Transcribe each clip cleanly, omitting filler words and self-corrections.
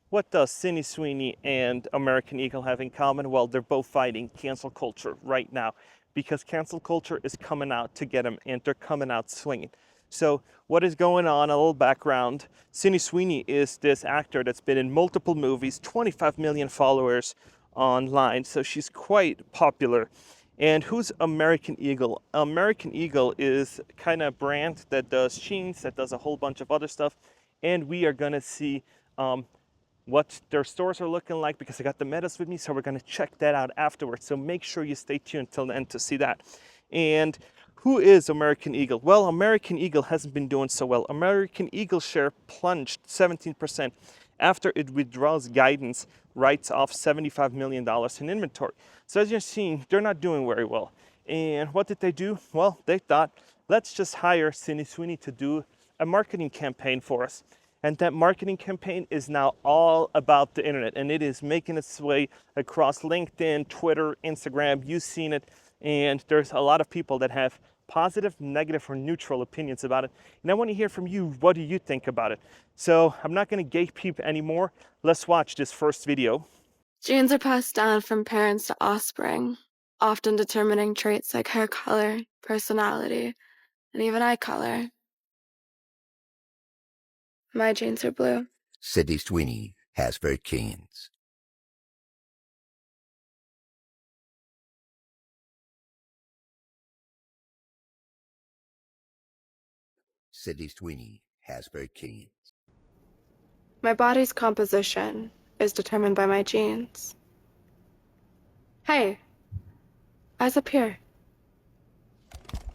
What does Sydney Sweeney and American Eagle have in common? Well, they're both fighting cancel culture right now because cancel culture is coming out to get them and they're coming out swinging. So what is going on? A little background. Sydney Sweeney is this actor that's been in multiple movies, 25 million followers online, so she's quite popular. And who's American Eagle? American Eagle is kind of a brand that does jeans, that does a whole bunch of other stuff, and we are gonna see what their stores are looking like because I got the metas with me, so we're gonna check that out afterwards. So make sure you stay tuned till the end to see that. And who is American Eagle? Well, American Eagle hasn't been doing so well. American Eagle share plunged 17% after it withdraws guidance, writes off $75 million in inventory. So as you're seeing, they're not doing very well. And what did they do? Well, they thought, let's just hire Sydney Sweeney to do a marketing campaign for us. And that marketing campaign is now all about the internet, and it is making its way across LinkedIn, Twitter, Instagram. You've seen it, and there's a lot of people that have positive, negative, or neutral opinions about it. And I want to hear from you. What do you think about it? So I'm not going to gatekeep anymore. Let's watch this first video. Genes are passed down from parents to offspring, often determining traits like hair color, personality, and even eye color. My genes are blue. Sydney Sweeney has very genes. Sydney Sweeney has very genes. My body's composition is determined by my genes. Hey, eyes up here.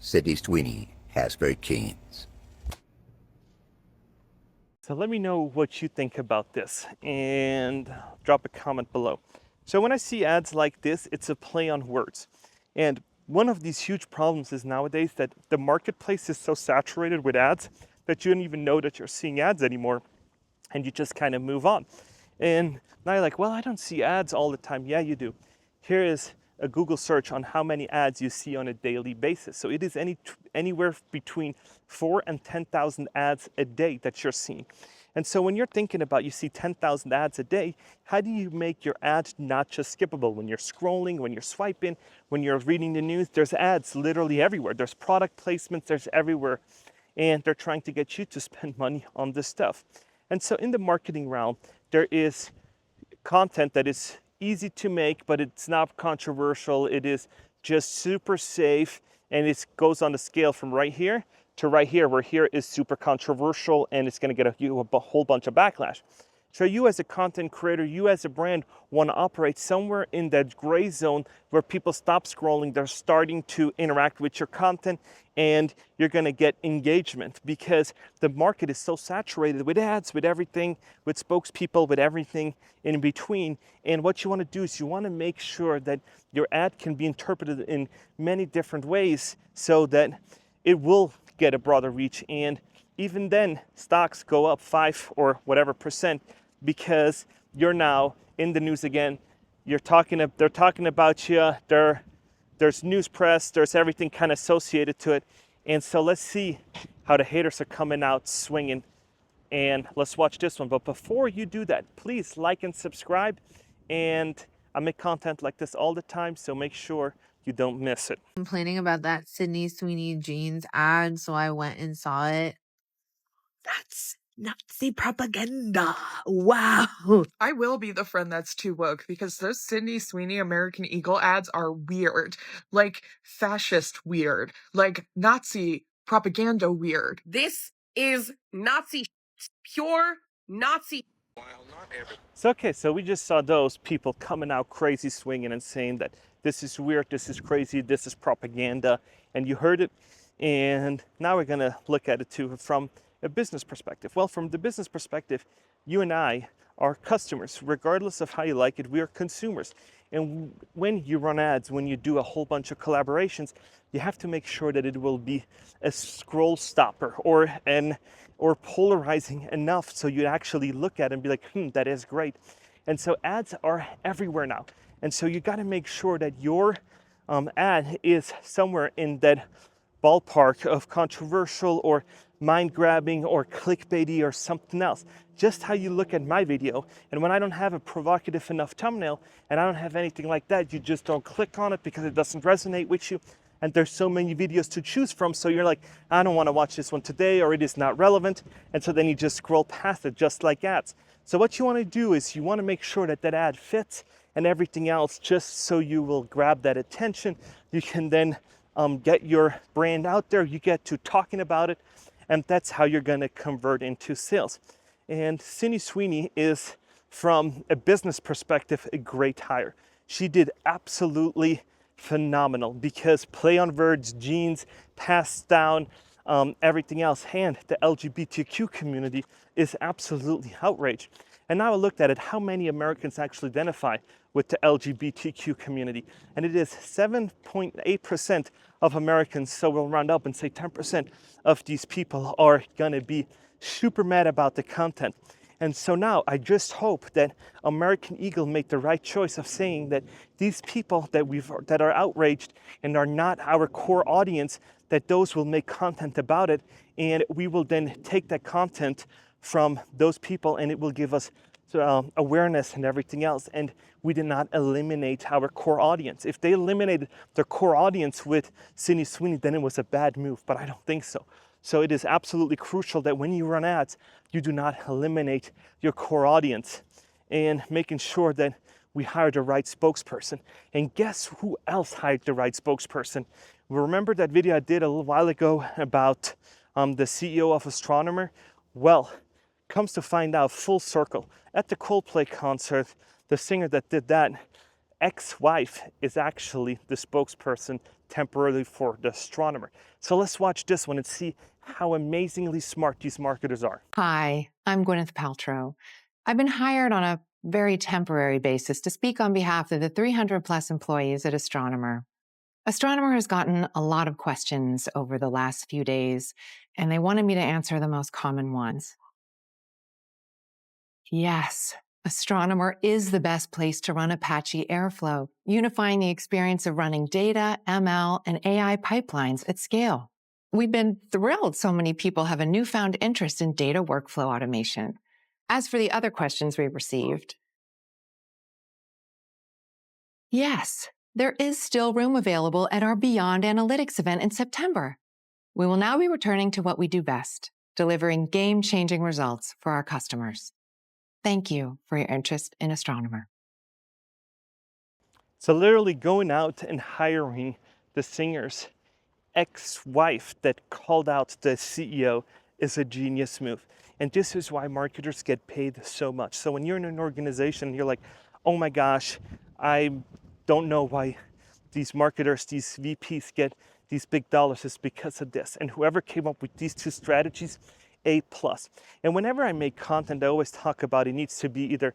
Sydney Sweeney has very genes. So let me know what you think about this and drop a comment below. So when I see ads like this, it's a play on words. And one of these huge problems is nowadays that the marketplace is so saturated with ads that you don't even know that you're seeing ads anymore, and you just kind of move on. And now you're like, well, I don't see ads all the time. Yeah, you do. Here is a Google search on how many ads you see on a daily basis. So it is anywhere between 4 and 10,000 ads a day that you're seeing. And so when you're thinking about you see 10,000 ads a day, how do you make your ad not just skippable? When you're scrolling, when you're swiping, when you're reading the news, there's ads literally everywhere. There's product placements, there's everywhere. And they're trying to get you to spend money on this stuff. And so in the marketing realm, there is content that is easy to make, but it's not controversial. It is just super safe, and it goes on the scale from right here to right here, where here is super controversial and it's going to get a whole bunch of backlash. So you as a content creator, you as a brand want to operate somewhere in that gray zone where people stop scrolling, they're starting to interact with your content, and you're going to get engagement because the market is so saturated with ads, with everything, with spokespeople, with everything in between. And what you want to do is you want to make sure that your ad can be interpreted in many different ways so that it will get a broader reach. And even then, stocks go up 5 or whatever percent because you're now in the news again. They're talking about you. There's news press. There's everything kind of associated to it. And so let's see how the haters are coming out swinging. And let's watch this one. But before you do that, please like and subscribe. And I make content like this all the time, so make sure you don't miss it. Complaining about that Sydney Sweeney jeans ad, so I went and saw it. That's Nazi propaganda. Wow. I will be the friend that's too woke because those Sydney Sweeney American Eagle ads are weird. Like fascist weird. Like Nazi propaganda weird. This is Nazi, pure Nazi. So we just saw those people coming out crazy swinging and saying that this is weird, this is crazy, this is propaganda, and you heard it. And now we're gonna look at it too from a business perspective. Well, from the business perspective, you and I are customers. Regardless of how you like it, we are consumers. And when you run ads, when you do a whole bunch of collaborations, you have to make sure that it will be a scroll stopper or polarizing enough so you actually look at it and be like, that is great. And so ads are everywhere now. And so you got to make sure that your ad is somewhere in that ballpark of controversial or mind-grabbing or clickbaity or something else. just how you look at my video. And when I don't have a provocative enough thumbnail and I don't have anything like that, you just don't click on it because it doesn't resonate with you. And there's so many videos to choose from, so you're like, I don't want to watch this one today, or it is not relevant, and so then you just scroll past it, just like ads. So what you want to do is you want to make sure that that ad fits and everything else, just so you will grab that attention. You can then get your brand out there, you get to talking about it, and that's how you're going to convert into sales. And Sydney Sweeney is, from a business perspective, a great hire. She did absolutely phenomenal, because play on words, genes, passed down, everything else, and the LGBTQ community is absolutely outraged. And now I looked at it, how many Americans actually identify with the LGBTQ community, and it is 7.8% of Americans, so we'll round up and say 10% of these people are gonna be super mad about the content. And so now I just hope that American Eagle made the right choice of saying that these people that are outraged and are not our core audience, that those will make content about it, and we will then take that content from those people and it will give us awareness and everything else. And we did not eliminate our core audience. If they eliminated their core audience with Sydney Sweeney, then it was a bad move, but I don't think so. So it is absolutely crucial that when you run ads, you do not eliminate your core audience, and making sure that we hire the right spokesperson. And guess who else hired the right spokesperson? Remember that video I did a little while ago about the CEO of Astronomer? Well, comes to find out full circle, at the Coldplay concert, the singer that did that, ex-wife is actually the spokesperson temporarily for the Astronomer. So let's watch this one and see how amazingly smart these marketers are. Hi, I'm Gwyneth Paltrow. I've been hired on a very temporary basis to speak on behalf of the 300 plus employees at Astronomer. Astronomer has gotten a lot of questions over the last few days, and they wanted me to answer the most common ones. Yes, Astronomer is the best place to run Apache Airflow, unifying the experience of running data, ML, and AI pipelines at scale. We've been thrilled so many people have a newfound interest in data workflow automation. As for the other questions we received, yes, there is still room available at our Beyond Analytics event in September. We will now be returning to what we do best, delivering game-changing results for our customers. Thank you for your interest in Astronomer. So literally going out and hiring the singer's ex-wife that called out the CEO is a genius move. And this is why marketers get paid so much. So when you're in an organization and you're like, oh my gosh, I don't know why these marketers, these VPs get these big dollars, is because of this. And whoever came up with these two strategies, A+. And whenever I make content, I always talk about it needs to be either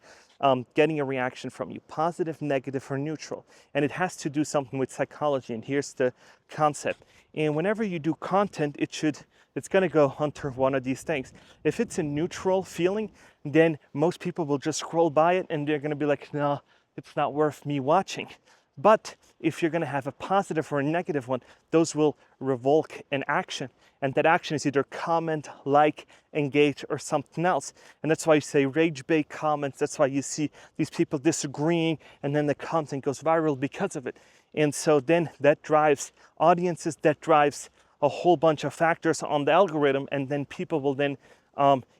getting a reaction from you, positive, negative, or neutral. And it has to do something with psychology. And here's the concept. And whenever you do content, it's going to go under one of these things. If it's a neutral feeling, then most people will just scroll by it and they're going to be like, no, it's not worth me watching. But if you're going to have a positive or a negative one, those will revoke an action. And that action is either comment, like, engage, or something else. And that's why you say rage bait comments. That's why you see these people disagreeing, and then the content goes viral because of it. And so then that drives audiences, that drives a whole bunch of factors on the algorithm, and then people will then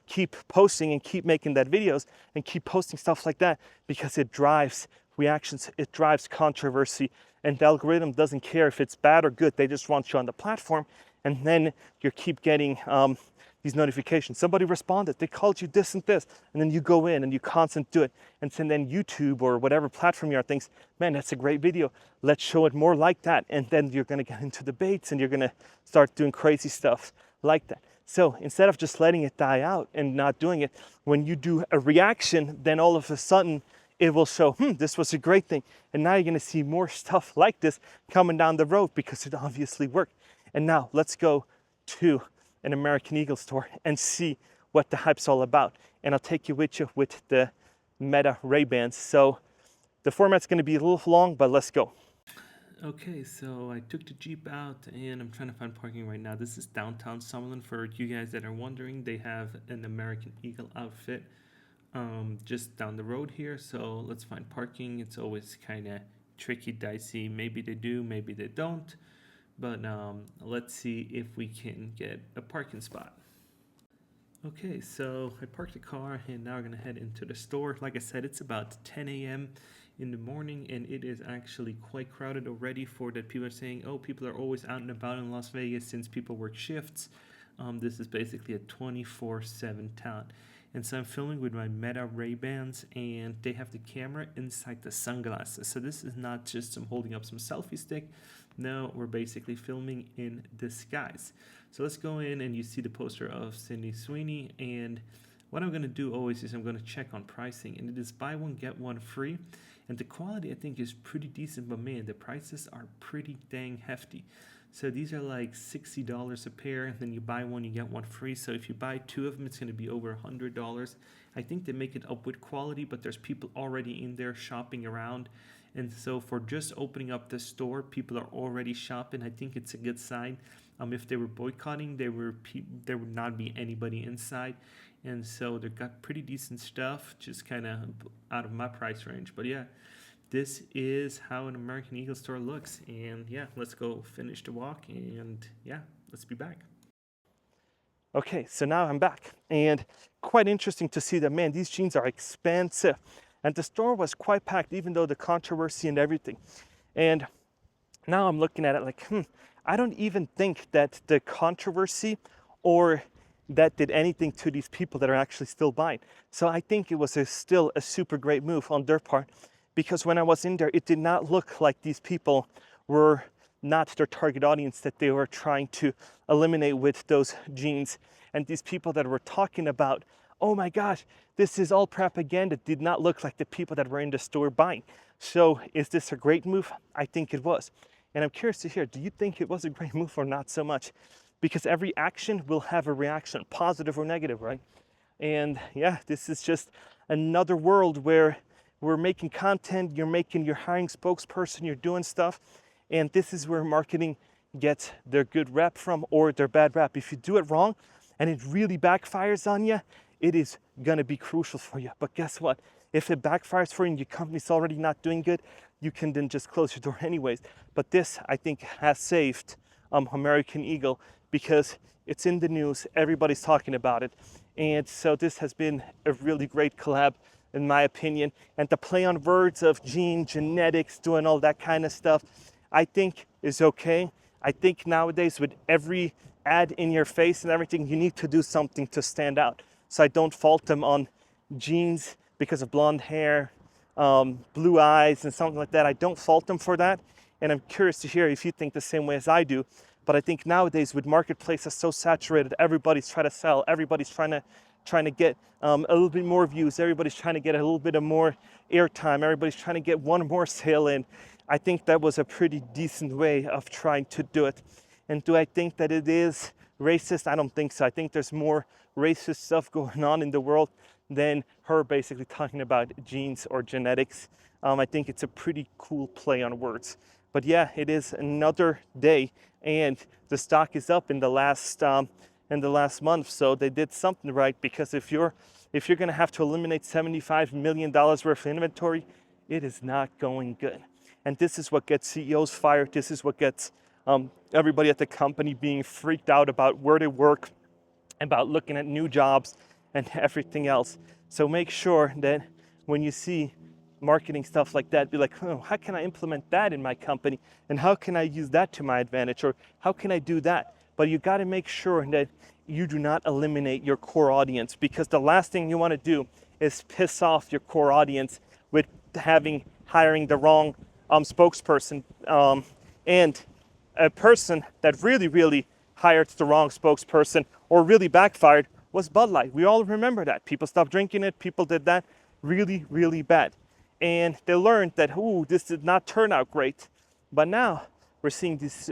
keep posting and keep making that videos and keep posting stuff like that, because it drives reactions, it drives controversy, and the algorithm doesn't care if it's bad or good. They just want you on the platform, and then you keep getting these notifications. Somebody responded, they called you this and this, and then you go in and you constantly do it, and so then YouTube or whatever platform you are thinks, man, that's a great video, let's show it more like that, and then you're gonna get into debates and you're gonna start doing crazy stuff like that. So instead of just letting it die out and not doing it, when you do a reaction, then all of a sudden it will show, this was a great thing. And now you're gonna see more stuff like this coming down the road because it obviously worked. And now let's go to an American Eagle store and see what the hype's all about. And I'll take you with the Meta Ray-Bans. So the format's gonna be a little long, but let's go. Okay, so I took the Jeep out and I'm trying to find parking right now. This is downtown Summerlin. For you guys that are wondering, they have an American Eagle outfit just down the road here. So let's find parking. It's always kind of tricky, dicey. Maybe they do, maybe they don't. But let's see if we can get a parking spot. Okay, so I parked the car and now we're gonna head into the store. Like I said, it's about 10 a.m. in the morning and it is actually quite crowded already. For that, people are saying, oh, people are always out and about in Las Vegas since people work shifts. This is basically a 24/7 town. And so I'm filming with my Meta Ray-Bans and they have the camera inside the sunglasses. So this is not just some holding up some selfie stick. No, we're basically filming in disguise. So let's go in and you see the poster of Sydney Sweeney. And what I'm gonna do always is I'm gonna check on pricing, and it is buy one, get one free. And the quality I think is pretty decent, but man, the prices are pretty dang hefty. So these are like $60 a pair, and then you buy one, you get one free. So if you buy two of them, it's gonna be over $100. I think they make it up with quality, but there's people already in there shopping around. And so for just opening up the store, people are already shopping. I think it's a good sign. If they were boycotting, there would not be anybody inside. And so they got pretty decent stuff, just kind of out of my price range. But yeah, this is how an American Eagle store looks. And yeah, let's go finish the walk and yeah, let's be back. Okay, so now I'm back and quite interesting to see that, man, these jeans are expensive. And the store was quite packed, even though the controversy and everything. And now I'm looking at it like, I don't even think that the controversy or that did anything to these people that are actually still buying. So I think it was still a super great move on their part, because when I was in there, it did not look like these people were not their target audience that they were trying to eliminate with those jeans. And these people that were talking about, oh my gosh, this is all propaganda, did not look like the people that were in the store buying. So is this a great move? I think it was. And I'm curious to hear, do you think it was a great move or not so much? Because every action will have a reaction, positive or negative, right? And yeah, this is just another world where we're making content, you're hiring spokesperson, you're doing stuff. And this is where marketing gets their good rep from, or their bad rep. If you do it wrong and it really backfires on you, it is gonna be crucial for you. But guess what? If it backfires for you and your company's already not doing good, you can then just close your door anyways. But this, I think, has saved American Eagle, because it's in the news, everybody's talking about it. And so this has been a really great collab, in my opinion. And the play on words of gene, genetics, doing all that kind of stuff, I think is okay. I think nowadays with every ad in your face and everything, you need to do something to stand out. So I don't fault them on genes because of blonde hair, blue eyes and something like that. I don't fault them for that. And I'm curious to hear if you think the same way as I do. But I think nowadays with marketplaces so saturated, everybody's trying to sell, everybody's trying to get a little bit more views, everybody's trying to get a little bit of more airtime, everybody's trying to get one more sale in. I think that was a pretty decent way of trying to do it. And do I think that it is racist? I don't think so. I think there's more racist stuff going on in the world than her basically talking about genes or genetics. I think it's a pretty cool play on words. But yeah, it is another day, and the stock is up in the last month. So they did something right, because if you're going to have to eliminate $75 million worth of inventory, it is not going good. And this is what gets CEOs fired. This is what gets everybody at the company being freaked out about where they work, about looking at new jobs and everything else. So make sure that when you see marketing stuff like that, be like, oh, how can I implement that in my company? And how can I use that to my advantage? Or how can I do that? But you got to make sure that you do not eliminate your core audience, because the last thing you want to do is piss off your core audience with hiring the wrong spokesperson. And a person that really hired the wrong spokesperson or really backfired was Bud Light. We all remember that. People stopped drinking it. People did that really bad. And they learned that, this did not turn out great. But now we're seeing this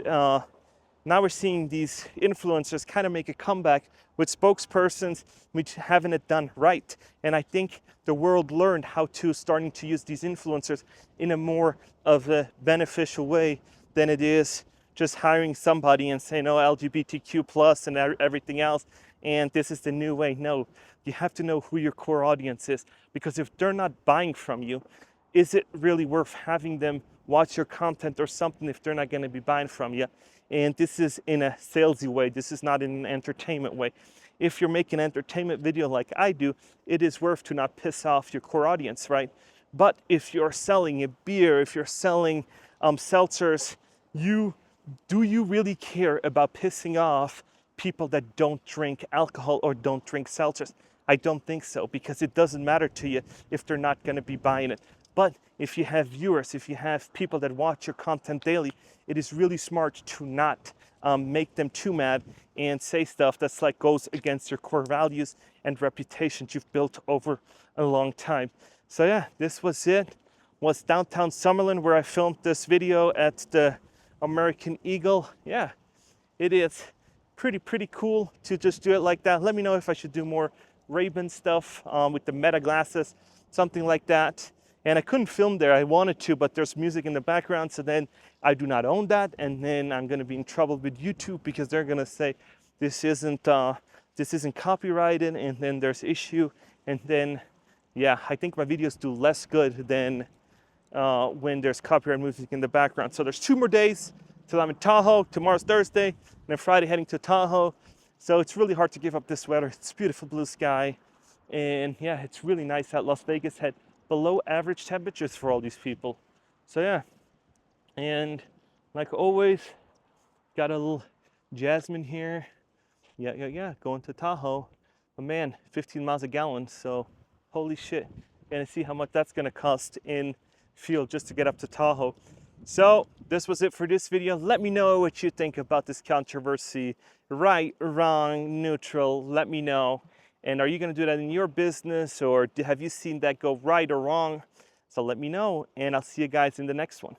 now we're seeing these influencers kind of make a comeback with spokespersons which having it done right. And I think the world learned how to starting to use these influencers in a more of a beneficial way than it is just hiring somebody and saying, oh, LGBTQ plus and everything else, and this is the new way. No, you have to know who your core audience is, because if they're not buying from you, is it really worth having them watch your content or something if they're not going to be buying from you? And this is in a salesy way. This is not in an entertainment way. If you're making an entertainment video like I do, it is worth to not piss off your core audience, right? But if you're selling a beer, if you're selling seltzers, do you really care about pissing off people that don't drink alcohol or don't drink seltzers? I don't think so, because it doesn't matter to you if they're not going to be buying it. But if you have viewers, if you have people that watch your content daily, it is really smart to not make them too mad and say stuff that's like goes against your core values and reputations you've built over a long time. So yeah, this was it. Was downtown Summerlin, where I filmed this video at the American Eagle. Yeah, it is pretty cool to just do it like that. Let me know if I should do more Ray-Ban stuff with the Meta glasses, something like that. And I couldn't film there. I wanted to, but there's music in the background, so then I do not own that, and then I'm going to be in trouble with YouTube because they're going to say this isn't copyrighted, and then there's issue, and then yeah, I think my videos do less good than when there's copyright music in the background. So there's 2 more days till I'm in Tahoe. Tomorrow's Thursday, and then Friday heading to Tahoe. So it's really hard to give up this weather. It's beautiful blue sky, and yeah, it's really nice out. Las Vegas had below average temperatures for all these people. So yeah, and like always, got a little Jasmine here. Yeah, going to Tahoe. But man, 15 miles a gallon, so holy shit. Gonna see how much that's gonna cost in fuel just to get up to Tahoe. So this was it for this video. Let me know what you think about this controversy. Right, wrong, neutral, let me know. And are you gonna do that in your business, or have you seen that go right or wrong? So let me know, and I'll see you guys in the next one.